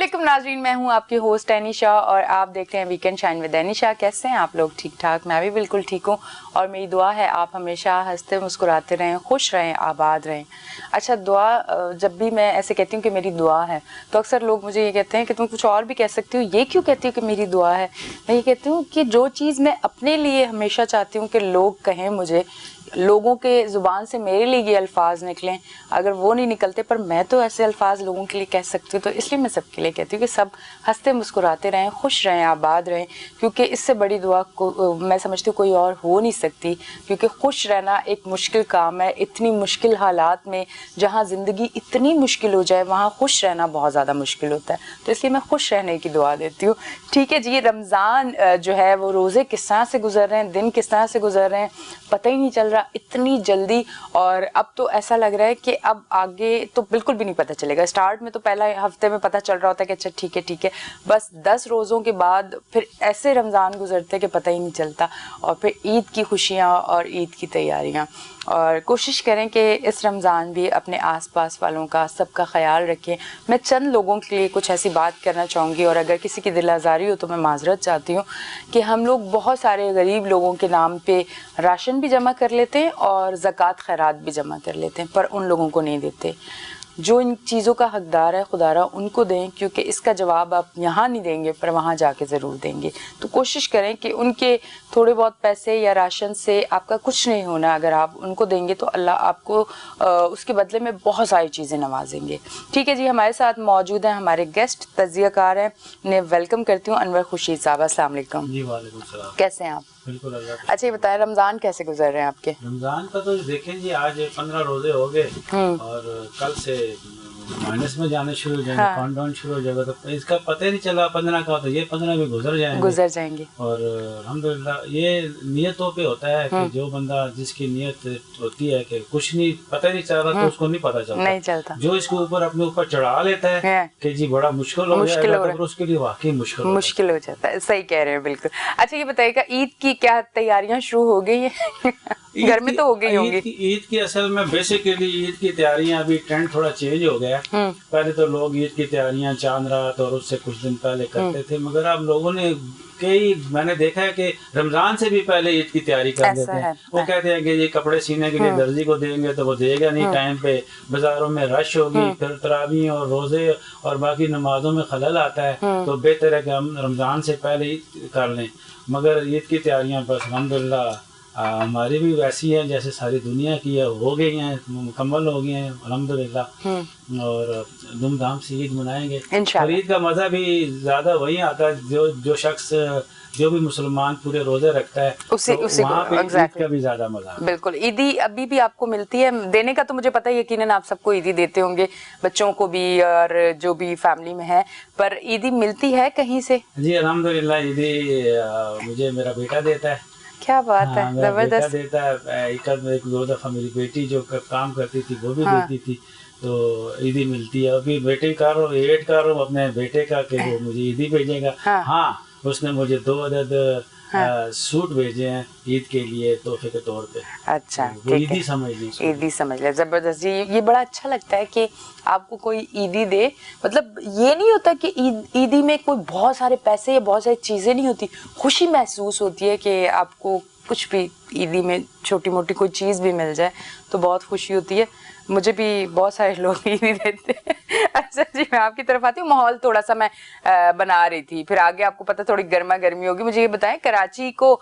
अस्सलामुअलैकुम नाज़रीन, मैं हूँ आपकी होस्ट एनिशा और आप देख रहे हैं वीकेंड शाइन विद एनिशा। कैसे हैं आप लोग? ठीक ठाक? मैं भी बिल्कुल ठीक हूँ और मेरी दुआ है आप हमेशा हंसते मुस्कुराते रहें, खुश रहें, आबाद रहें। अच्छा, दुआ जब भी मैं ऐसे कहती हूँ कि मेरी दुआ है तो अक्सर लोग मुझे ये कहते हैं कि तुम कुछ और भी कह सकती हो, ये क्यों कहती हो कि मेरी दुआ है? मैं ये कहती हूँ कि जो चीज़ मैं अपने लिए हमेशा चाहती हूँ कि लोग कहें मुझे, लोगों के ज़ुबान से मेरे लिए ये अल्फाज निकलें, अगर वो नहीं निकलते पर मैं तो ऐसे अल्फाज लोगों के लिए कह सकती हूँ, तो इसलिए मैं सबके लिए कहती हूँ कि सब हंसते मुस्कुराते रहें, खुश रहें, आबाद रहें, क्योंकि इससे बड़ी दुआ को मैं समझती हूँ कोई और हो नहीं सकती। क्योंकि खुश रहना एक मुश्किल काम है, इतनी मुश्किल हालात में जहाँ ज़िंदगी इतनी मुश्किल हो जाए वहाँ खुश रहना बहुत ज़्यादा मुश्किल होता है। तो इसलिए मैं खुश रहने की दुआ देती हूँ। ठीक है जी, रमज़ान जो है वो रोज़े किस तरह से गुजर रहे हैं, दिन किस तरह से गुजर रहे हैं, पता ही नहीं चल रहा इतनी जल्दी। और अब तो ऐसा लग रहा है कि अब आगे तो बिल्कुल भी नहीं पता चलेगा। स्टार्ट में तो पहला हफ्ते में पता चल रहा होता है कि अच्छा ठीक है, बस 10 रोज़ों के बाद फिर ऐसे रमज़ान गुजरते कि पता ही नहीं चलता। और फिर ईद की खुशियाँ और ईद की तैयारियाँ। और कोशिश करें कि इस रमज़ान भी अपने आसपास वालों का, सबका ख्याल रखें। मैं चंद लोगों के लिए कुछ ऐसी बात करना चाहूँगी और अगर किसी की दिल आज़ारी हो तो मैं माजरत चाहती हूँ कि हम लोग बहुत सारे गरीब लोगों के नाम पे राशन भी जमा कर लेते हैं और ज़कात खैरात भी जमा कर लेते हैं, पर उन लोगों को नहीं देते। जो इन चीज़ों का हकदार है खुदारा उनको दें, क्योंकि इसका जवाब आप यहाँ नहीं देंगे पर वहाँ जाके ज़रूर देंगे। तो कोशिश करें कि उनके थोड़े बहुत पैसे या राशन से आपका कुछ नहीं होना, अगर आप उनको देंगे तो अल्लाह आपको उसके बदले में बहुत सारी चीज़ें नवाजेंगे। ठीक है जी, हमारे साथ मौजूद हैं हमारे गेस्ट तज़कियाकार हैं, उन्हें वेलकम करती हूँ। अनवर खुर्शीद साहब, अस्सलाम वालेकुम। जी वालेकुम सलाम। कैसे हैं आप? बिल्कुल अल्लाह। अच्छा, ये बताएं रमज़ान कैसे गुजर रहे हैं आपके? रमज़ान का तो देखें जी, आज 15 रोजे हो गए और कल से माइनस में जाने शुरू हो जाएंगे, काउंट डाउन शुरू हो जाएगा। तो इसका पता ही नहीं चला 15 का, तो ये 15 भी गुजर जाएंगे। और अल्हम्दुलिल्लाह ये नियतों पे होता है कि जो बंदा, जिसकी नियत होती है कि कुछ नहीं, पता ही नहीं चल रहा, तो उसको नहीं पता चलता। जो इसके ऊपर अपने ऊपर चढ़ा लेता है कि जी बड़ा मुश्किल हो जाएगा, तो उसके लिए वाकई मुश्किल हो जाता है। सही कह रहे हैं, बिल्कुल। अच्छा, ये बताइएगा ईद की क्या तैयारियां शुरू हो गई हैं? घर में तो हो गई होंगी। ईद की असल में बेसिकली ईद की तैयारियां, अभी ट्रेंड थोड़ा चेंज हो गया है। पहले तो लोग ईद की तैयारियां चांद रात और उससे कुछ दिन पहले करते थे, मगर अब लोगों ने मैंने देखा है कि रमजान से भी पहले ईद की तैयारी कर देते हैं। वो कहते हैं कि ये कपड़े सीने के लिए दर्जी को देंगे तो वो देगा नहीं टाइम पे, बाजारों में रश होगी, फिर तरावी और रोजे और बाकी नमाजों में खलल आता है, तो बेहतर है कि हम रमजान से पहले ईद कर लें। मगर ईद की तैयारियां बस अल्हम्दुलिल्लाह हमारी भी वैसी है जैसे सारी दुनिया की है, हो गई हैं, मुकम्मल हो गई हैं अल्हम्दुलिल्लाह। और धूमधाम से ईद मनाएंगे। और ईद का मज़ा भी ज़्यादा वही आता है जो शख्स, जो भी मुसलमान पूरे रोजे रखता है, उसी वहाँ पे ईद का भी ज़्यादा मज़ा। बिल्कुल, ईदी अभी भी आपको मिलती है देने का, तो मुझे पता है यकीनन आप सबको ईदी देते होंगे, बच्चों को भी और जो भी फैमिली में है, पर ईदी मिलती है कहीं से? जी अल्हम्दुलिल्लाह, ईदी मुझे मेरा बेटा देता है। क्या बात है, जबरदस्त देता है। एक दो दफ़ा मेरी बेटी जो काम करती थी वो भी देती थी, तो ईदी मिलती है। अभी वेट कर रहा हूँ अपने बेटे का कि वो मुझे ईदी भेजेगा। हाँ, उसने मुझे 2 अदद सूट भेजे हैं ईद के लिए तोहफे के तौर पे। अच्छा, वो ईदी समझ ली। जबरदस्त जी, ये बड़ा अच्छा लगता है कि आपको कोई ईदी दे। मतलब ये नहीं होता कि ईदी में कोई बहुत सारे पैसे या बहुत सारी चीज़ें नहीं होती, खुशी महसूस होती है कि आपको कुछ भी ईदी में छोटी मोटी कोई चीज़ भी मिल जाए तो बहुत खुशी होती है। मुझे भी बहुत सारे लोग ईदी देते हैं। अच्छा जी, मैं आपकी तरफ आती हूँ। माहौल थोड़ा सा मैं बना रही थी, फिर आगे आपको पता थोड़ी गर्मा गर्मी होगी। मुझे ये बताएं, कराची को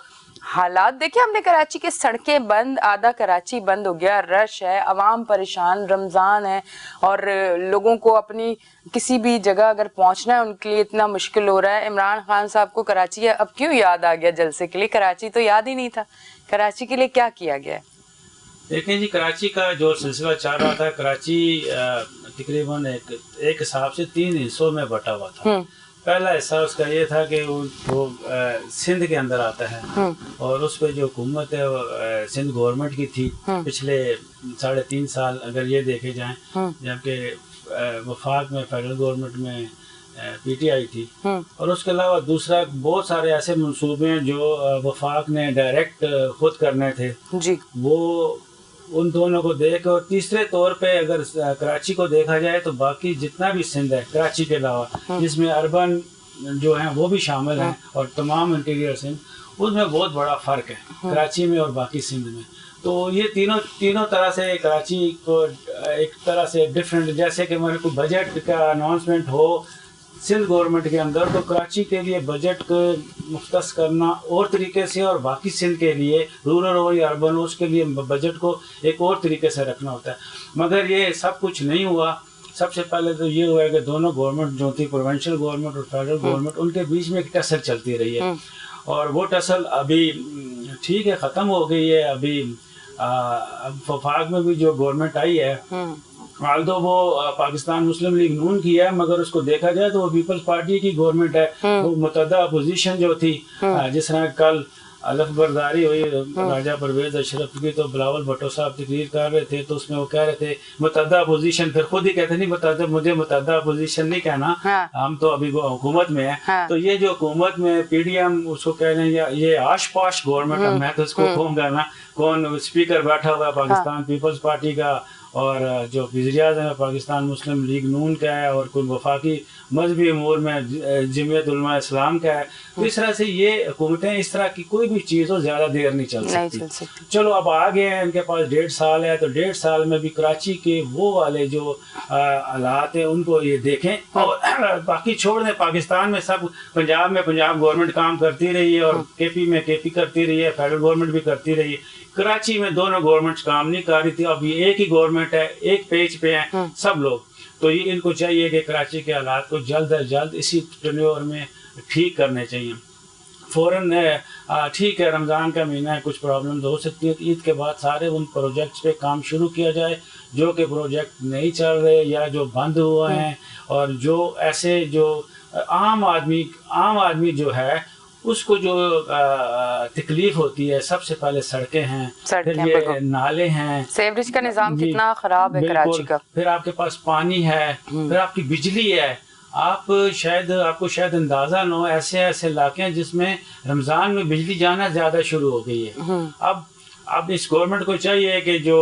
हालात देखे हमने? कराची के सड़कें बंद, आधा कराची बंद हो गया, रश है, अवाम परेशान, रमज़ान है और लोगों को अपनी किसी भी जगह अगर पहुंचना है उनके लिए इतना मुश्किल हो रहा है। इमरान खान साहब को कराची अब क्यों याद आ गया जलसे के लिए? कराची तो याद ही नहीं था। कराची के लिए क्या किया गया है? देखें जी, कराची का जो सिलसिला चल रहा था, कराची तकरीबन एक हिसाब से 3 हिस्सों में बटा हुआ था। पहला हिस्सा उसका ये था कि वो सिंध के अंदर आता है और उस पर जो हुकूमत है वो सिंध गवर्नमेंट की थी पिछले 3.5 साल अगर ये देखे जाएं, जबकि वफाक में फेडरल गवर्नमेंट में पीटीआई थी। और उसके अलावा दूसरा बहुत सारे ऐसे मंसूबे हैं जो वफाक ने डायरेक्ट खुद करने थे जी, उन दोनों को देख, और तीसरे तौर पे अगर कराची को देखा जाए तो बाकी जितना भी सिंध है कराची के अलावा, जिसमें अर्बन जो हैं वो भी शामिल हैं और तमाम इंटीरियर सिंध, उसमें बहुत बड़ा फ़र्क है कराची में और बाकी सिंध में। तो ये तीनों तरह से कराची को एक तरह से डिफरेंट, जैसे कि मेरे को बजट का अनाउंसमेंट हो सिंध गवर्नमेंट के अंदर, तो कराची के लिए बजट को मुख्तस करना और तरीके से, और बाकी सिंध के लिए रूरल हो या अर्बन हो उसके लिए बजट को एक और तरीके से रखना होता है। मगर ये सब कुछ नहीं हुआ। सबसे पहले तो ये हुआ कि दोनों गवर्नमेंट जो थी, प्रोविंशियल गवर्नमेंट और फेडरल गवर्नमेंट, उनके बीच में एक टसल चलती रही है, और वो टसल अभी ठीक है ख़त्म हो गई है। अभी वफाक में भी जो गवर्नमेंट आई है, तो वो पाकिस्तान मुस्लिम लीग नून की है, मगर उसको देखा जाए तो वो पीपल्स पार्टी की गवर्नमेंट है। वो मुतअद्दा अपोजिशन जो थी, जिस तरह कल अलफबरदारी हुई राजा परवेज अशरफ की, तो बिलावल भुट्टो साहब तकरीर कर रहे थे, तो उसमें वो कह रहे थे मुतअद्दा अपोजिशन, फिर खुद ही कहते नहीं मुतअद्दा, मुझे मुतअद्दा अपोजिशन नहीं कहना, हम तो अभी हुकूमत में है। तो ये जो हुकूमत में पीडीएम उसको कह रहे हैं, ये आश पाश गवर्नमेंट, मैं तो इसको कहूँगा ना, कौन स्पीकर बैठा हुआ है पाकिस्तान पीपल्स पार्टी का, और जो वज़ीर-ए-आज़म है पाकिस्तान मुस्लिम लीग नून का है, और कोई वफाकी मजहबी अमूर में जमीयत उलमा इस्लाम का है। तो इस तरह से ये हुकूमतें इस तरह की कोई भी चीज़ हो ज़्यादा देर नहीं चल सकती। चलो अब आ गए हैं, इनके पास 1.5 साल है, तो 1.5 साल में भी कराची के वो वाले जो हालात हैं उनको ये देखें, और बाकी छोड़ दें। पाकिस्तान में सब, पंजाब में पंजाब गवर्नमेंट काम करती रही है, और केपी में केपी करती रही है, फेडरल गवर्नमेंट भी करती रही है। कराची में दोनों गवर्नमेंट्स काम नहीं कर रही थी, अब ये एक ही गवर्नमेंट है, एक पेज पे हैं सब लोग। तो ये इनको चाहिए कि कराची के हालात को जल्द अज जल्द इसी टेन्योर में ठीक करने चाहिए फ़ौरन। ठीक है, रमज़ान का महीना है, कुछ प्रॉब्लम्स हो सकती है, ईद के बाद सारे उन प्रोजेक्ट्स पे काम शुरू किया जाए जो कि प्रोजेक्ट नहीं चल रहे या जो बंद हुए हैं, और जो ऐसे जो आम आदमी जो है उसको जो तकलीफ होती है, सबसे पहले सड़कें हैं, फिर ये नाले हैं, सीवरेज का निज़ाम कितना ख़राब है कराची का, फिर आपके पास पानी है, फिर आपकी बिजली है। आपको शायद अंदाज़ा न हो, ऐसे इलाके हैं जिसमें रमज़ान में बिजली जाना ज़्यादा शुरू हो गई है। अब इस गवर्नमेंट को चाहिए कि जो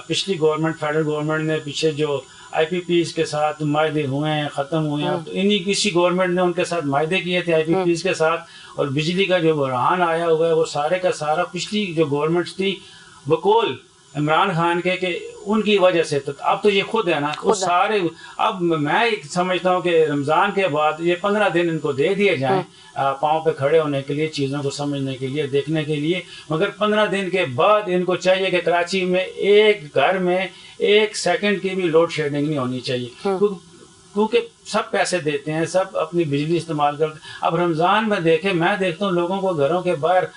पिछली गवर्नमेंट फेडरल गवर्नमेंट ने पीछे जो IPPs के साथ मायदे हुए हैं, ख़त्म हुए हैं, तो इसी गवर्नमेंट ने उनके साथ मायदे किए थे IPPs के साथ, और बिजली का जो बहरान आया हुआ है वो सारे का सारा पिछली जो गवर्नमेंट थी बकौल इमरान खान के उनकी वजह से। तो अब तो ये खुद है ना, वो सारे, अब मैं समझता हूँ कि रमज़ान के बाद ये 15 दिन इनको दे दिए जाएं पाँव पे खड़े होने के लिए, चीज़ों को समझने के लिए, देखने के लिए। मगर 15 दिन के बाद इनको चाहिए कि कराची में एक घर में 1 सेकंड की भी लोड शेडिंग नहीं होनी चाहिए, क्योंकि सब पैसे देते हैं, सब अपनी बिजली इस्तेमाल करते हैं। अब रमज़ान में मैं देखता हूँ लोगों को घरों के बाहर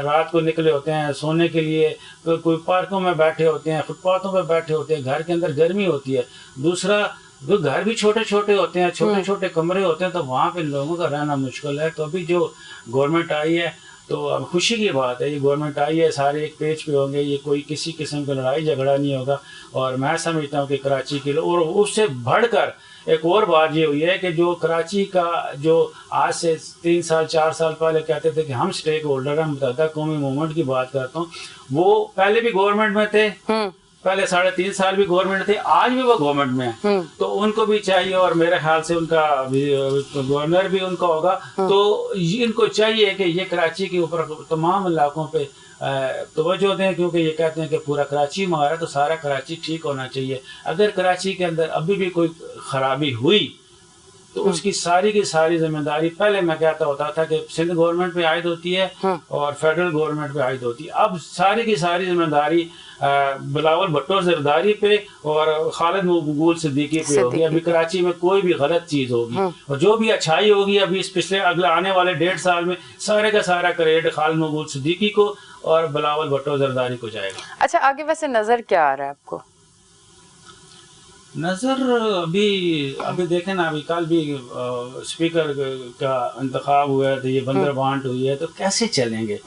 रात को निकले होते हैं सोने के लिए, कोई पार्कों में बैठे होते हैं, फुटपाथों पर बैठे होते हैं, घर के अंदर गर्मी होती है। दूसरा, जो घर भी छोटे छोटे होते हैं, छोटे छोटे कमरे होते हैं, तो वहाँ पे लोगों का रहना मुश्किल है। तो अभी जो गवर्नमेंट आई है, तो अब खुशी की बात है, ये गवर्नमेंट आई है, सारे एक पेज पे होंगे, ये कोई किसी किस्म का लड़ाई झगड़ा नहीं होगा। और मैं समझता हूँ कि कराची के लोग, और उससे बढ़कर एक और बात ये हुई है कि जो कराची का जो आज से 3 साल 4 साल पहले कहते थे कि हम स्टेक होल्डर हैं, मुतहद्दा कौमी मूवमेंट की बात करता हूँ, वो पहले भी गवर्नमेंट में थे, पहले 3.5 साल भी गवर्नमेंट थे, आज भी वो गवर्नमेंट में है। तो उनको भी चाहिए, और मेरे ख्याल से उनका गवर्नर भी उनका होगा, तो इनको चाहिए कि ये कराची के ऊपर तमाम इलाकों पे तवज्जो दें, क्योंकि ये कहते हैं कि पूरा कराची हमारा, तो सारा कराची ठीक होना चाहिए। अगर कराची के अंदर अभी भी कोई खराबी हुई तो उसकी सारी की सारी जिम्मेदारी, पहले मैं कहता होता था कि सिंध गवर्नमेंट पे आयद होती है और फेडरल गवर्नमेंट पे आयद होती है, अब सारी की सारी जिम्मेदारी बिलावल भुट्टो जरदारी पे और खालिद मकबूल सिद्दीकी पे होगी। अभी कराची में कोई भी गलत चीज होगी और जो भी अच्छाई होगी अभी इस पिछले अगले आने वाले 1.5 साल में सारे का सारा क्रेडिट खालिद मकबूल सिद्दीकी को और बिलावल भुट्टो जरदारी को जाएगा। अच्छा, आगे वैसे नजर क्या आ रहा है आपको? नज़र अभी देखें ना, अभी कल भी स्पीकर का इंतखाब हुआ है, तो ये बंदर बांट हुई है, तो कैसे चलेंगे?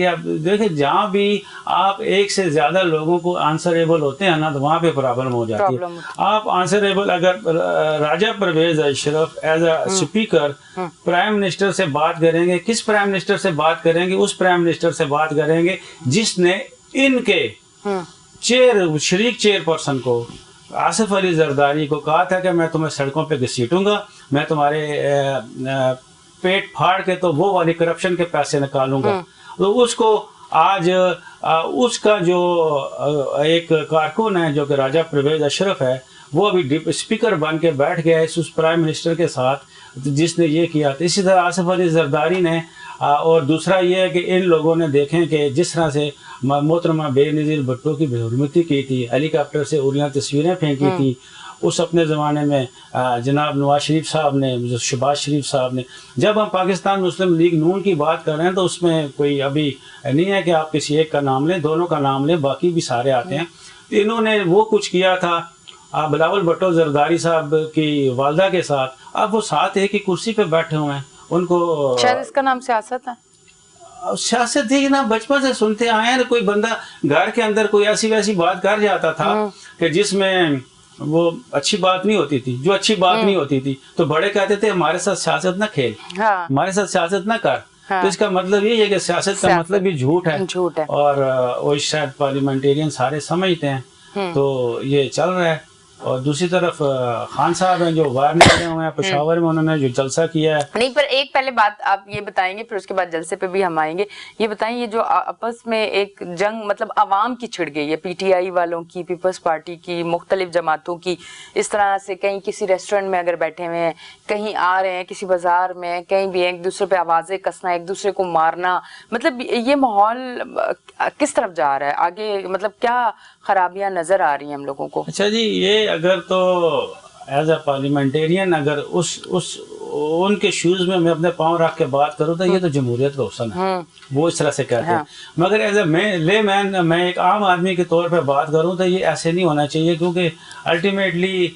अब देखें, जहाँ भी आप एक से ज़्यादा लोगों को आंसरेबल होते हैं ना, तो वहाँ पे प्रॉब्लम हो जाती है। आप आंसरेबल, अगर Raja Pervez Ashraf as a speaker prime minister से बात करेंगे, किस प्राइम मिनिस्टर से बात करेंगे? उस प्राइम मिनिस्टर से बात करेंगे जिसने इनके शरीक चेयरपर्सन को आसिफ अली जरदारी को कहा था कि मैं तुम्हें सड़कों पे घसीटूंगा, मैं तुम्हारे पेट फाड़ के तो वो वाली करप्शन के पैसे निकालूंगा। तो उसको आज उसका जो एक कारकुन है जो कि राजा परवेज अशरफ है, वो अभी स्पीकर बन के बैठ गया है उस प्राइम मिनिस्टर के साथ जिसने ये किया था। इसी तरह आसिफ अली जरदारी ने और दूसरा ये है कि इन लोगों ने देखें कि जिस तरह से मोहतरमा बेनज़ीर भुट्टो की बेहुरमती की थी, हेलीकॉप्टर से उड़ियाँ तस्वीरें फेंकी थी उस अपने ज़माने में जनाब नवाज शरीफ साहब ने, शहबाज शरीफ साहब ने। जब हम पाकिस्तान मुस्लिम लीग नून की बात कर रहे हैं तो उसमें कोई अभी नहीं है कि आप किसी एक का नाम लें, दोनों का नाम लें, बाकी भी सारे आते हैं। तो इन्होंने वो कुछ किया था बिलावल भुट्टो जरदारी साहब की वालदा के साथ, अब वो साथ एक ही कुर्सी पे बैठे हुए हैं। उनको शायद इसका नाम सियासत है। सियासत थी ना, बचपन से सुनते आए हैं। कोई बंदा घर के अंदर कोई ऐसी वैसी बात कर जाता था कि जिसमें वो अच्छी बात नहीं होती थी, जो अच्छी बात नहीं होती थी तो बड़े कहते थे हमारे साथ सियासत ना खेल, हमारे साथ सियासत ना कर। तो इसका मतलब ये है कि सियासत का मतलब भी झूठ है और वो शायद पार्लियामेंटेरियन सारे समझते हैं। तो ये चल रहा है। और दूसरी तरफ खान साहब हैं जो बाहर निकले हुए हैं पेशावर में, उन्होंने जो जलसा किया है। नहीं, पर एक पहले बात आप ये बताएंगे, फिर उसके बाद जलसे पे भी हम आएंगे। ये बताएं, ये जो आपस में एक जंग मतलब आवाम की छिड़ गई है, पीटीआई वालों की, पीपल्स पार्टी की, मुख्तलिफ जमातों की, इस तरह से कहीं किसी रेस्टोरेंट में अगर बैठे हुए हैं, कहीं आ रहे हैं किसी बाजार में, कहीं भी एक दूसरे पे आवाजें कसना, एक दूसरे को मारना, मतलब ये माहौल किस तरफ जा रहा है आगे? मतलब क्या खराबियां नजर आ रही हैं हम लोगों को? अच्छा जी, ये अगर तो एज ए पार्लियामेंटेरियन अगर उनके शूज में मैं अपने पाँव रख के बात करूँ तो ये तो जमहूरियत का हुस्न है, वो इस तरह से कहते हैं। मगर एज ए मैं एक आम आदमी के तौर पे बात करूँ तो ये ऐसे नहीं होना चाहिए, क्योंकि अल्टीमेटली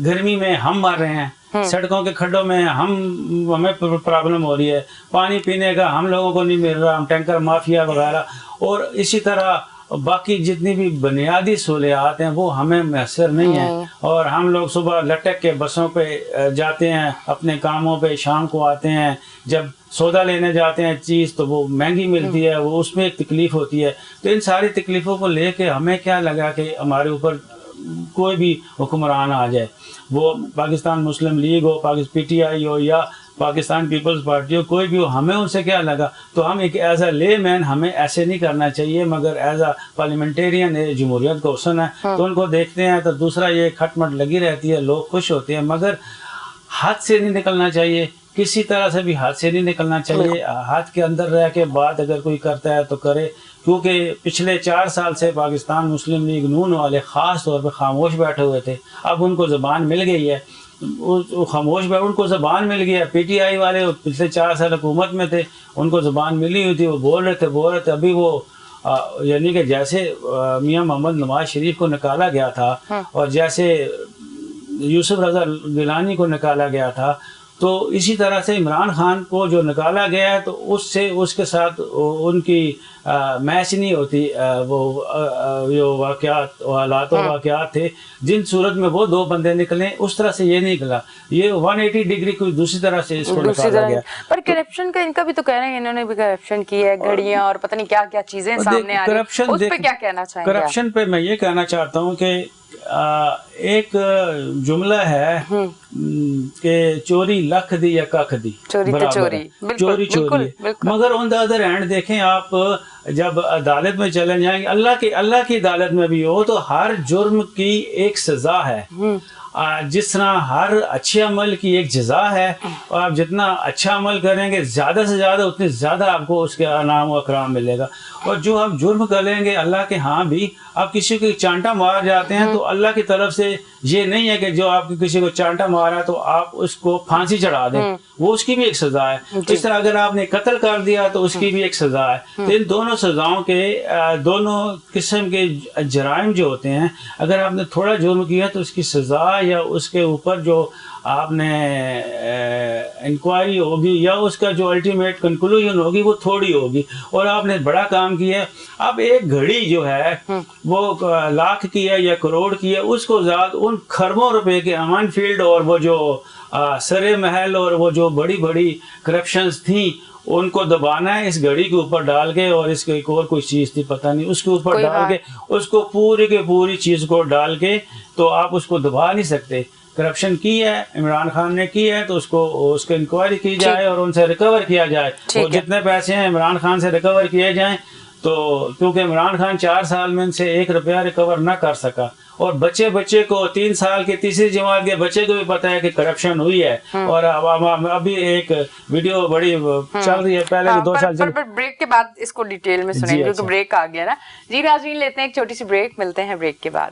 गर्मी में हम मर रहे हैं, सड़कों के खड्डों में हमें प्रॉब्लम हो रही है, पानी पीने का हम लोगों को नहीं मिल रहा, हम टैंकर माफिया वगैरह, और इसी तरह बाकी जितनी भी बुनियादी सहूलियात हैं वो हमें मैसर नहीं है। और हम लोग सुबह लटक के बसों पे जाते हैं अपने कामों पे, शाम को आते हैं, जब सौदा लेने जाते हैं चीज़ तो वो महंगी मिलती है, वो उसमें एक तकलीफ़ होती है। तो इन सारी तकलीफ़ों को लेके हमें क्या लगा कि हमारे ऊपर कोई भी हुक्मरान आ जाए, वो पाकिस्तान मुस्लिम लीग हो, पीटीआई हो या पाकिस्तान पीपल्स पार्टी हो, कोई भी हो, हमें उनसे क्या लगा। तो हम एक एज अ ले मैन हमें ऐसे नहीं करना चाहिए, मगर एज अ पार्लियामेंटेरियन जमहूरियत का हुस्न है। तो उनको देखते हैं तो दूसरा ये खटमट लगी रहती है, लोग खुश होते हैं, मगर हाथ से नहीं निकलना चाहिए, किसी तरह से भी हाथ से नहीं निकलना चाहिए। हाथ के अंदर रह के बात अगर कोई करता है तो करे, क्योंकि पिछले 4 साल से पाकिस्तान मुस्लिम लीग नून वाले ख़ास तौर पर खामोश बैठे हुए थे, अब उनको ज़बान मिल गई है, खामोश बैठ उनको ज़बान मिल गया। पीटीआई वाले पिछले 4 साल हुकूमत में थे, उनको ज़बान मिली हुई थी, वो बोल रहे थे। अभी वो यानी कि जैसे मियां मोहम्मद नवाज शरीफ को निकाला गया था और जैसे यूसुफ रज़ा गिलानी को निकाला गया था, तो इसी तरह से इमरान खान को जो निकाला गया है तो उससे उसके साथ उनकी मैच नहीं होती। वो जो वाक़यात हालात और वाक़यात थे जिन सूरत में वो 2 बंदे निकले, उस तरह से ये नहीं निकला, ये 180 डिग्री कोई दूसरी तरह से इसको निकाला गया। पर करप्शन का इनका भी तो कह रहे हैं, इन्होंने भी करप्शन की है, घड़ियां और पता नहीं क्या क्या चीजें सामने आ रही हैं, उस पे क्या कहना चाहेंगे? करप्शन पे मैं ये कहना चाहता हूँ कि एक जुमला है कि चोरी लख दी या कख दी, चोरी। मगर ऑन द अदर हैंड देखें आप, जब अदालत में चले जाएंगे, अल्लाह की अदालत में भी हो तो हर जुर्म की एक सजा है। जिस तरह हर अच्छे अमल की एक जजा है, और आप जितना अच्छा अमल करेंगे ज़्यादा से ज़्यादा उतनी ज़्यादा आपको उसके इनाम व इकराम मिलेगा। और जो आप जुर्म करेंगे अल्लाह के यहाँ भी, आप किसी को चांटा मार जाते हैं तो अल्लाह की तरफ से ये नहीं है कि जो आपको किसी को चांटा मारा तो आप उसको फांसी चढ़ा दें, वो उसकी भी एक सजा है। इस तरह अगर आपने कत्ल कर दिया तो उसकी भी एक सजा है। तो इन दोनों सजाओं के दोनों किस्म के जराइम जो होते हैं, अगर आपने थोड़ा जुर्म किया तो उसकी सजा या उसके ऊपर जो आपने इंक्वायरी होगी या उसका जो अल्टीमेट कंक्लूजन होगी वो थोड़ी होगी। और आपने बड़ा काम किया, अब एक घड़ी जो है वो लाख की है या करोड़ की है, उसको ज़्यादा उन खरबों रुपए के अमन फील्ड और वो जो सरे महल और वो जो बड़ी बड़ी करप्शंस थी ان کو دبانا ہے اس گھڑی کے اوپر ڈال کے, اور اس کے ایک اور کوئی چیز تھی پتہ نہیں, اس کے اوپر ڈال کے اس کو پوری کے پوری چیز کو ڈال کے, تو آپ اس کو دبا نہیں سکتے. کرپشن کی ہے عمران خان نے کی ہے, تو اس کو انکوائری کی جائے اور ان سے ریکور کیا جائے, اور جتنے پیسے ہیں عمران خان سے ریکور کیے جائیں. تو کیونکہ عمران خان 4 سال میں ان سے 1 روپیہ ریکور نہ کر سکا, اور بچے کو 3 سال کے تیسری جماعت کے بچے کو بھی پتا ہے کہ کرپشن ہوئی ہے. اور ابھی ایک ویڈیو بڑی چل رہی ہے, پہلے 2 سال چل, بریک کے بعد اس کو ڈیٹیل میں سنیں گے کیونکہ بریک آ گیا نا. جی ناظرین لیتے ہیں ایک چھوٹی سی بریک, ملتے ہیں بریک کے بعد.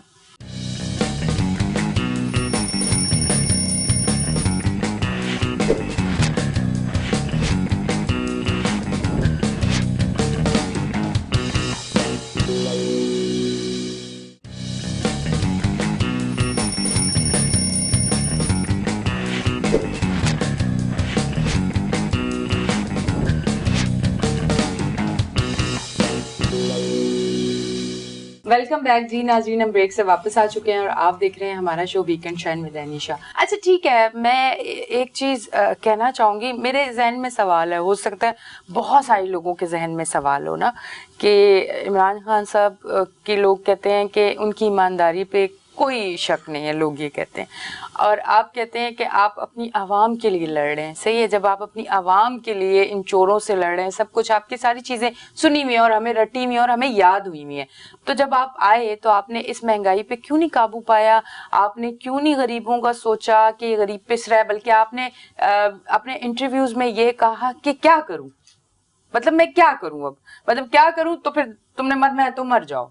Welcome back. جی ناظرین ہم بریک سے واپس آ چکے ہیں اور آپ دیکھ رہے ہیں ہمارا شو ویکنڈ شائن ود انیشا. اچھا ٹھیک ہے, میں ایک چیز کہنا چاہوں گی, میرے ذہن میں سوال ہے, ہو سکتا ہے بہت سارے لوگوں کے ذہن میں سوال ہو نا, کہ عمران خان صاحب کے لوگ کہتے ہیں کہ ان کی ایمانداری پہ کوئی شک نہیں ہے, لوگ یہ کہتے ہیں, اور آپ کہتے ہیں کہ آپ اپنی عوام کے لیے لڑ رہے ہیں. صحیح ہے, جب آپ اپنی عوام کے لیے ان چوروں سے لڑ رہے ہیں, سب کچھ آپ کی ساری چیزیں سنی ہوئی ہیں اور ہمیں رٹی ہوئی ہیں اور ہمیں یاد ہوئی ہوئی ہیں, تو جب آپ آئے تو آپ نے اس مہنگائی پہ کیوں نہیں قابو پایا؟ آپ نے کیوں نہیں غریبوں کا سوچا کہ یہ غریب پس رہا ہے, بلکہ آپ نے اپنے انٹرویوز میں یہ کہا کہ کیا کروں, مطلب میں کیا کروں, اب مطلب کیا کروں, تو پھر تم نے مرنا ہے تو مر جاؤ,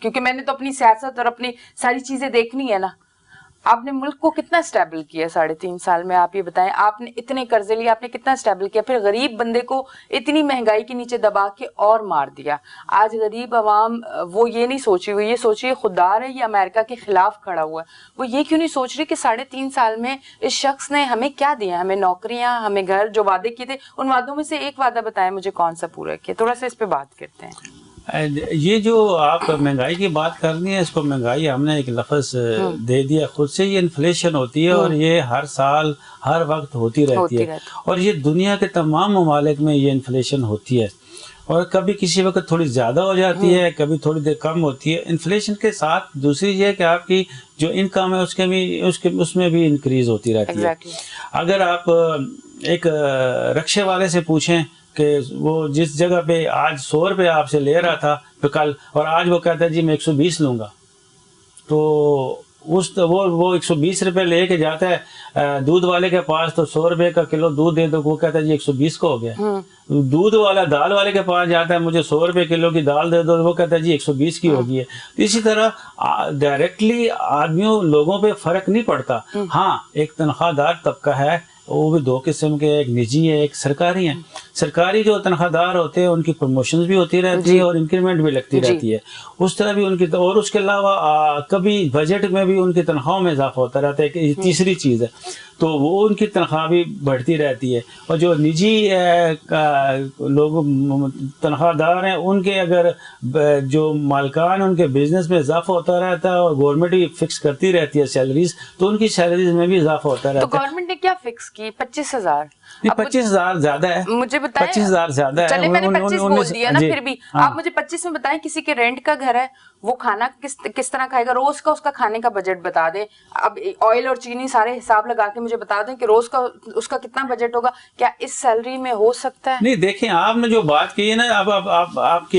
کیونکہ میں نے تو اپنی سیاست اور اپنی ساری چیزیں دیکھنی ہے نا. آپ نے ملک کو کتنا اسٹیبل کیا 3.5 سال میں, آپ یہ بتائیں. آپ نے اتنے قرضے لیے, آپ نے کتنا اسٹیبل کیا, پھر غریب بندے کو اتنی مہنگائی کے نیچے دبا کے اور مار دیا. آج غریب عوام وہ یہ نہیں سوچی, وہ یہ سوچی خوددار ہے, یہ امریکہ کے خلاف کھڑا ہوا ہے. وہ یہ کیوں نہیں سوچ رہی کہ 3.5 سال میں اس شخص نے ہمیں کیا دیا, ہمیں نوکریاں, ہمیں گھر, جو وعدے کیے تھے ان وعدوں میں سے ایک وعدہ بتائیں مجھے کون سا پورا کیا. تھوڑا سا اس پہ بات کرتے ہیں. یہ جو آپ مہنگائی کی بات کرنی ہے, اس کو مہنگائی ہم نے ایک لفظ دے دیا خود سے. یہ انفلیشن ہوتی ہے اور یہ ہر سال ہر وقت ہوتی رہتی ہے, اور یہ دنیا کے تمام ممالک میں یہ انفلیشن ہوتی ہے, اور کبھی کسی وقت تھوڑی زیادہ ہو جاتی ہے, کبھی تھوڑی دیر کم ہوتی ہے. انفلیشن کے ساتھ دوسری یہ کہ آپ کی جو انکم ہے اس میں بھی انکریز ہوتی رہتی ہے. اگر آپ ایک رکشے والے سے پوچھیں کہ وہ جس جگہ پہ آج 100 روپے آپ سے لے رہا تھا کل, اور آج وہ کہتا ہے جی میں 120 لوں گا, تو وہ 120 روپے لے کے جاتا ہے دودھ والے کے پاس, تو 100 روپے کا کلو دودھ دے, تو وہ کہتا ہے جی 120 کا ہو گیا. دودھ والا دال والے کے پاس جاتا ہے, مجھے 100 روپے کلو کی دال دے دو, وہ کہتا ہے جی 120 کی ہوگی ہے. اسی طرح ڈائریکٹلی لوگوں پہ فرق نہیں پڑتا. ہاں ایک تنخواہ دار طبقہ ہے, وہ بھی 2 قسم کے, ایک نجی ہے ایک سرکاری ہے. سرکاری جو تنخواہ دار ہوتے ہیں ان کی پروموشنز بھی ہوتی رہتی ہے اور انکریمنٹ بھی لگتی رہتی ہے, اس طرح بھی ان کی, اور اس کے علاوہ کبھی بجٹ میں بھی ان کی تنخواہوں میں اضافہ ہوتا رہتا ہے, کہ تیسری چیز ہے, تو وہ ان کی تنخواہ بھی بڑھتی رہتی ہے. اور جو نجی لوگ تنخواہ دار ہیں, ان کے اگر جو مالکان ان کے بزنس میں اضافہ ہوتا رہتا ہے, اور گورنمنٹ بھی فکس کرتی رہتی ہے سیلریز, تو ان کی سیلریز میں بھی اضافہ ہوتا رہتا ہے. تو گورنمنٹ نے کیا فکس کی؟ 25,000. 25,000 زیادہ ہے, مجھے بتائیں. 25,000 زیادہ ہے. چلے میں نے 25 بول دیا نا, پھر بھی آپ مجھے 25 میں بتائیں, کسی کے رینٹ کا گھر ہے, وہ کھانا کس طرح کھائے گا, روز کا اس کا کھانے کا بجٹ بتا دیں. اب آئل اور چینی سارے حساب لگا کے مجھے بتا دیں کہ روز کا اس کا کتنا بجٹ ہوگا. کیا اس سیلری میں ہو سکتا ہے؟ نہیں دیکھیں, آپ نے جو بات کی ہے نا, اب آپ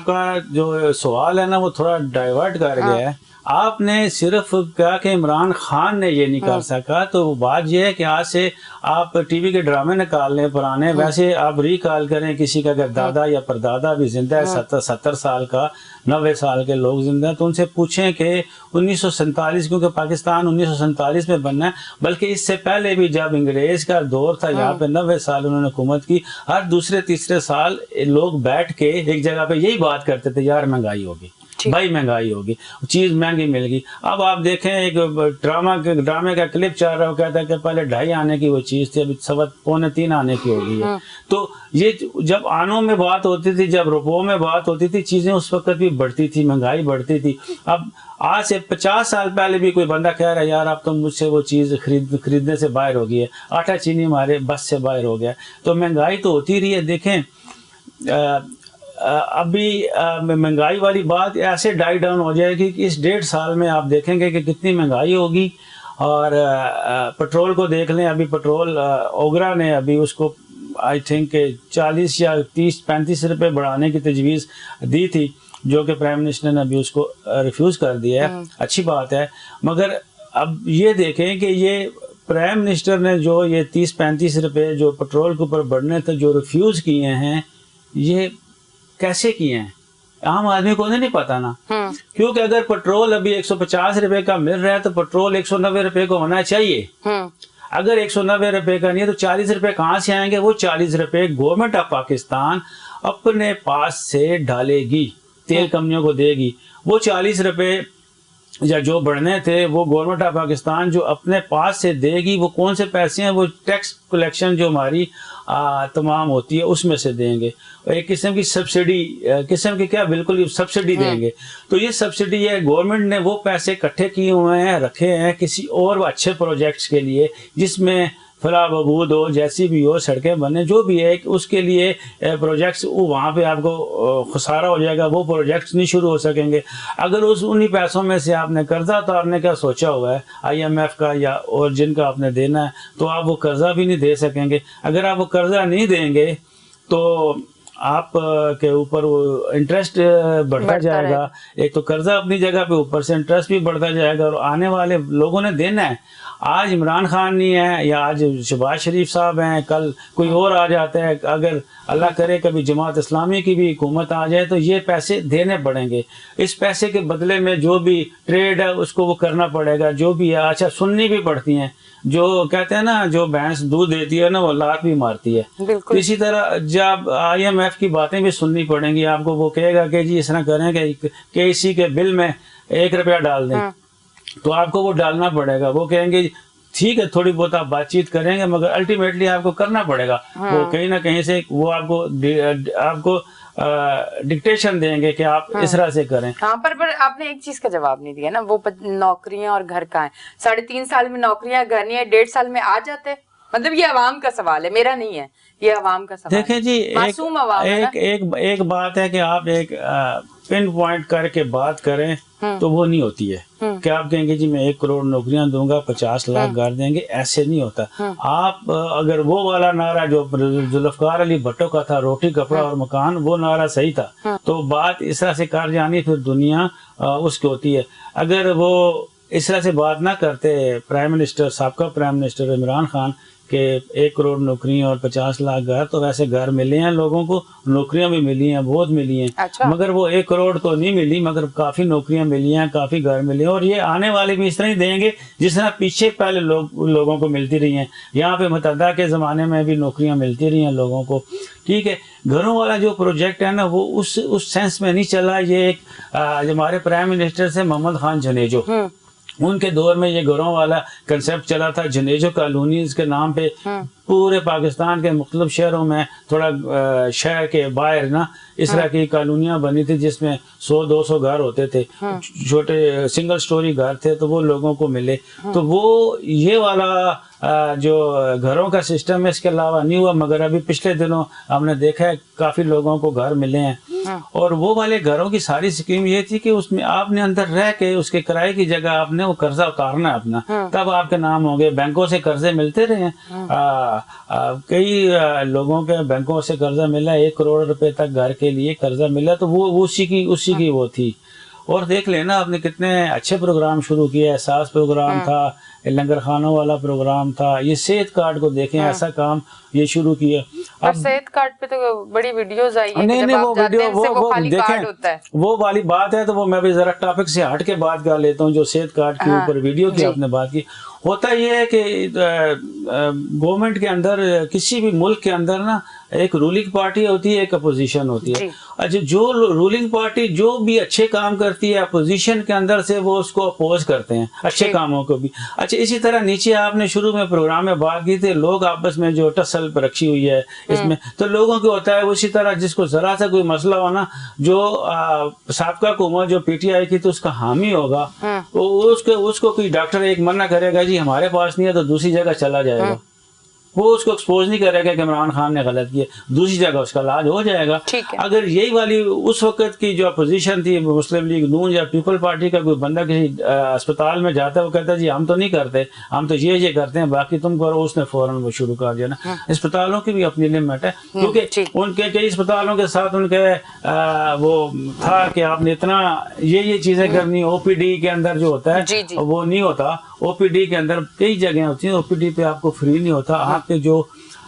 کا جو سوال ہے نا وہ تھوڑا ڈائیورٹ کر گیا ہے. آپ نے صرف کہا کہ عمران خان نے یہ نہیں کر سکا, تو بات یہ ہے کہ آج سے آپ ٹی وی کے ڈرامے نکال لیں پرانے, ویسے آپ ریکال کریں کسی کا اگر دادا یا پردادا بھی زندہ ہے, 70 سال کا, 90 سال کے لوگ زندہ ہیں, تو ان سے پوچھیں کہ 1947, کیونکہ پاکستان 1947 میں بننا ہے, بلکہ اس سے پہلے بھی جب انگریز کا دور تھا یہاں پہ 90 سال انہوں نے حکومت کی, ہر دوسرے تیسرے سال لوگ بیٹھ کے ایک جگہ پہ یہی بات کرتے تھے, یار مہنگائی ہوگی. भाई महंगाई होगी, चीज महंगी मिलेगी। अब आप देखें एक ड्रामे का क्लिप चल रहा है, कहता है कि पहले 2.5 आने की वो चीज थी, अभी 2.25-3 आने की हो गई है। तो ये जब आनों में बात होती थी, जब रुपयों में बात होती थी, चीजें उस वक्त भी बढ़ती थी, महंगाई बढ़ती थी। अब आज से 50 साल पहले भी कोई बंदा कह रहा है यार अब तो मुझसे वो चीज खरीदने से बाहर हो गई है, आटा चीनी हमारे बस से बाहर हो गया। तो महंगाई तो होती रही है। देखें अभी महंगाई वाली बात ऐसे डाई डाउन हो जाएगी कि इस 1.5 साल में आप देखेंगे कि कितनी महंगाई होगी। और पेट्रोल को देख लें, अभी पेट्रोल ओगरा ने अभी उसको आई थिंक 40 या 30-35 रुपये बढ़ाने की तजवीज़ दी थी, जो कि प्राइम मिनिस्टर ने अभी उसको रिफ्यूज़ कर दिया है। अच्छी बात है, मगर अब ये देखें कि ये प्राइम मिनिस्टर ने जो ये 30-35 रुपये जो पेट्रोल के ऊपर बढ़ने थे जो रिफ्यूज़ किए हैं, ये कैसे किए हैं आम आदमी को नहीं पता ना। क्योंकि अगर पेट्रोल अभी 150 रुपए का मिल रहा है तो पेट्रोल 190 रुपए को होना चाहिए। अगर 190 रुपए का नहीं है तो 40 रुपए कहाँ से आएंगे? वो 40 रुपए गवर्नमेंट ऑफ पाकिस्तान अपने पास से डालेगी, तेल कंपनियों को देगी। वो 40 रुपए या जो बढ़ने थे वो गवर्नमेंट ऑफ पाकिस्तान जो अपने पास से देगी। वो कौन से पैसे हैं? वो टैक्स कलेक्शन जो हमारी तमाम होती है उसमें से देंगे। एक किस्म की सब्सिडी, किस्म की क्या, बिल्कुल सब्सिडी देंगे। तो ये सब्सिडी है, गवर्नमेंट ने वो पैसे इकट्ठे किए हुए हैं, रखे हैं किसी और अच्छे प्रोजेक्ट्स के लिए, जिसमें फला बबूद हो, जैसी भी हो, सड़कें बने, जो भी है उसके लिए प्रोजेक्ट्स वहाँ पे आपको खसारा हो जाएगा, वो प्रोजेक्ट्स नहीं शुरू हो सकेंगे। अगर उन्हीं पैसों में से आपने कर्जा, तो आपने क्या सोचा हुआ है IMF का या और जिनका आपने देना है, तो आप वो कर्जा भी नहीं दे सकेंगे। अगर आप वो कर्जा नहीं देंगे तो आप के ऊपर वो इंटरेस्ट बढ़ता जाएगा। एक तो कर्जा अपनी जगह पे, ऊपर से इंटरेस्ट भी बढ़ता जाएगा, और आने वाले लोगों ने देना है। आज इमरान खान नहीं है या आज शहबाज शरीफ साहब हैं, कल कोई और आ जाता है, अगर अल्लाह करे कभी जमात इस्लामी की भी हुकूमत आ जाए तो ये पैसे देने पड़ेंगे। इस पैसे के बदले में जो भी ट्रेड है उसको वो करना पड़ेगा, जो भी है। अच्छा, सुननी भी पड़ती हैं, जो कहते हैं ना, जो भैंस दूध देती है ना वो लात भी मारती है। तो इसी तरह जब IMF की बातें भी सुननी पड़ेंगी आपको। वो कहेगा कि जी इस तरह करें कि इसी के बिल में 1 रुपया डाल दें, तो आपको वो डालना पड़ेगा। वो कहेंगे ठीक है, थोड़ी बहुत आप बातचीत करेंगे, मगर अल्टीमेटली आपको करना पड़ेगा। वो कहीं ना कहीं से वो आपको डिक्टेशन देंगे कि आप इस तरह से करें। हाँ, पर आपने एक चीज का जवाब नहीं दिया ना, वो नौकरियां और घर का है। 3.5 साल में नौकरियां, घर नहीं है, 1.5 साल में आ जाते। मतलब ये अवाम का सवाल है, मेरा नहीं है, ये अवाम का सवाल। देखें जी, मासूम अवाम है ना। एक बात है कि आप एक पिन पॉइंट करके बात करें तो वो नहीं होती है कि आप कहेंगे जी मैं 1 करोड़ नौकरियां दूंगा, 50 लाख घर देंगे, ऐसे नहीं होता। आप अगर वो वाला नारा जो जुल्फकार अली भट्टो का था, रोटी कपड़ा और मकान, वो नारा सही था, तो बात इस तरह से कर जानी, फिर दुनिया उसकी होती है। अगर वो इस तरह से बात ना करते प्राइम मिनिस्टर, साबका प्राइम मिनिस्टर इमरान खान, के 1 करोड़ नौकरियां और 50 लाख घर, तो वैसे घर मिले हैं लोगों को, नौकरियां भी मिली हैं, बहुत मिली हैं। अच्छा। मगर वो 1 करोड़ तो नहीं मिली, मगर काफी नौकरियां मिली हैं, काफी घर मिले हैं, और ये आने वाले भी इस तरह ही देंगे जिस तरह पीछे पहले लोगों को मिलती रही हैं। यहाँ पे मुतहदा के जमाने में भी नौकरियां मिलती रही हैं लोगों को। ठीक है, घरों वाला जो प्रोजेक्ट है ना, वो उस सेंस में नहीं चला। ये एक हमारे प्राइम मिनिस्टर से मोहम्मद खान जनेजो, उनके दौर में ये घरों वाला कंसेप्ट चला था। जनेजो कॉलोनीज के नाम पे पूरे पाकिस्तान के मुख्तलिफ शहरों में, थोड़ा शहर के बाहर ना, इस तरह की कॉलोनियाँ बनी थी जिसमें 100-200 घर होते थे, छोटे सिंगल स्टोरी घर थे, तो वो लोगों को मिले। तो वो ये वाला जो घरों का सिस्टम है, इसके अलावा नहीं हुआ। मगर अभी पिछले दिनों हमने देखा है काफी लोगों को घर मिले हैं। और वो वाले घरों की सारी स्कीम ये थी कि उसमें आपने अंदर रह के उसके किराए की जगह आपने वो कर्जा उतारना है अपना, तब आपके नाम होंगे। बैंकों से कर्जे मिलते रहे हैं, कई लोगों के बैंकों से कर्जा मिला, 1 करोड़ रुपए तक घर के लिए कर्जा मिला, तो वो उसी की वो थी। और देख लेना आपने कितने अच्छे प्रोग्राम शुरू किए। एहसास प्रोग्राम था, लंगर खानों वाला प्रोग्राम था, ये सेहत कार्ड को देखें, ऐसा काम ये शुरू किया। अब सेहत कार्ड पे तो बड़ी वीडियोस आई है। नहीं, वो वीडियो वो खाली कार्ड होता है, वो वाली बात है। तो वो मैं भी जरा टॉपिक से हट के बात कर लेता हूँ, जो सेहत कार्ड के ऊपर वीडियो की आपने बात की। ہوتا یہ ہے کہ گورنمنٹ کے اندر کسی بھی ملک کے اندر نا ایک رولنگ پارٹی ہوتی ہے، ایک اپوزیشن ہوتی ہے. اچھا جو رولنگ پارٹی جو بھی اچھے کام کرتی ہے اپوزیشن کے اندر سے وہ اس کو اپوز کرتے ہیں اچھے کاموں کو بھی. اچھا اسی طرح نیچے آپ نے شروع میں پروگرام میں بات کی تھی لوگ آپس میں جو ٹسل رکھی ہوئی ہے اس میں تو لوگوں کو ہوتا ہے اسی طرح جس کو ذرا سا کوئی مسئلہ ہونا جو سابقہ حکومت جو پی ٹی آئی کی تو اس کا حامی ہوگا اس کو کوئی ڈاکٹر ایک منع کرے گا جی ہمارے پاس نہیں ہے تو دوسری جگہ چلا جائے گا. وہ اس کو ایکسپوز نہیں کرے گا کہ عمران خان نے غلط کیا، دوسری جگہ اس کا علاج ہو جائے گا. اگر یہی والی اس وقت کی جو اپوزیشن تھی مسلم لیگ نون یا پیپل پارٹی کا کوئی بندہ کسی اسپتال میں جاتا ہے وہ کہتا ہے جی ہم تو نہیں کرتے، ہم تو یہ کرتے ہیں باقی تم کرو، اس نے فوراً وہ شروع کر دیا نا. اسپتالوں کی بھی اپنی لمٹ ہے کیونکہ ان کے کئی اسپتالوں کے ساتھ ان کے وہ تھا کہ آپ نے اتنا یہ چیزیں کرنی. او پی ڈی کے اندر جو ہوتا ہے وہ نہیں ہوتا. او پی ڈی کے اندر کئی جگہیں ہوتی ہیں، او پی ڈی پہ آپ کو فری نہیں ہوتا. آپ کے جو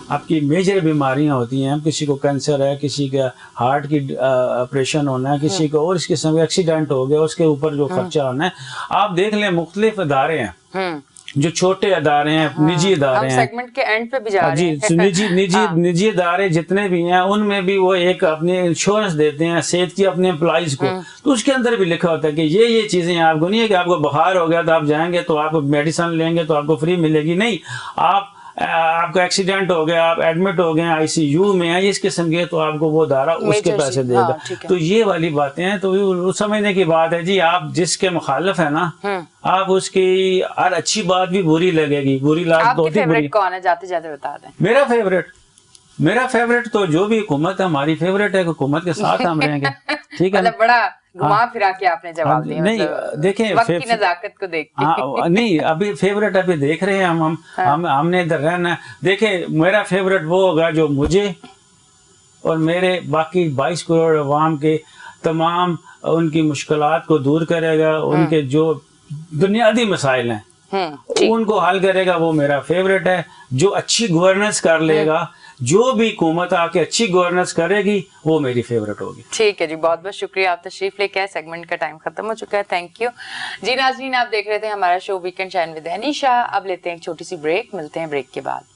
آپ کی میجر بیماریاں ہوتی ہیں، کسی کو کینسر ہے، کسی کا ہارٹ کی آپریشن ہونا ہے، کسی کو اور اس قسم کا ایکسیڈنٹ ہو گیا اس کے اوپر جو خرچہ ہونا ہے. آپ دیکھ لیں مختلف ادارے ہیں جو چھوٹے ادارے ہیں، نجی ادارے ہیں، سیگمنٹ کے اینڈ پہ بھی جا رہے ہیں. نجی ادارے جتنے بھی ہیں ان میں بھی وہ ایک اپنے انشورنس دیتے ہیں صحت کی اپنے امپلائیز کو. تو اس کے اندر بھی لکھا ہوتا ہے کہ یہ چیزیں آپ کو نہیں ہے کہ آپ کو بخار ہو گیا تو آپ جائیں گے تو آپ کو میڈیسن لیں گے تو آپ کو فری ملے گی. نہیں، آپ کا ایکسیڈنٹ ہو گیا، آپ ایڈمٹ ہو گئے آئی سی یو میں ہیں اس قسم کے تو آپ کو وہ ادارہ اس کے پیسے دے گا. تو یہ والی باتیں ہیں. تو سمجھنے کی بات ہے جی آپ جس کے مخالف ہیں نا آپ اس کی ہر اچھی بات بھی بری لگے گی. بری لات تو ہوتی بری. کون ہے جاتے جاتے بتا دیں. میرا فیوریٹ تو جو بھی حکومت ہے ہماری فیوریٹ ہے، حکومت کے ساتھ ہم رہیں گے. ٹھیک ہے، بڑا گھما پھرا کے آپ نے جواب دیا. نہیں دیکھیں وقت کی نزاکت کو دیکھ کے نہیں ابھی فیوریٹ ابھی دیکھ رہے ہیں ہم نے ادھر رہنا. دیکھیں میرا فیوریٹ وہ ہوگا جو مجھے اور میرے باقی 22 کروڑ عوام کے تمام ان کی مشکلات کو دور کرے گا. ان کے جو بنیادی مسائل ہیں ان کو حل کرے گا، وہ میرا فیوریٹ ہے. جو اچھی گورننس کر لے گا، جو بھی حکومت آ کے اچھی گورننس کرے گی وہ میری فیوریٹ ہوگی. ٹھیک ہے جی، بہت بہت شکریہ. آپ تشریف لے کے سیگمنٹ کا ٹائم ختم ہو چکا ہے. تھینک یو جی. ناظرین آپ دیکھ رہے تھے ہمارا شو ویکنڈ شائن ود انیشا. اب لیتے ہیں ایک چھوٹی سی بریک، ملتے ہیں بریک کے بعد.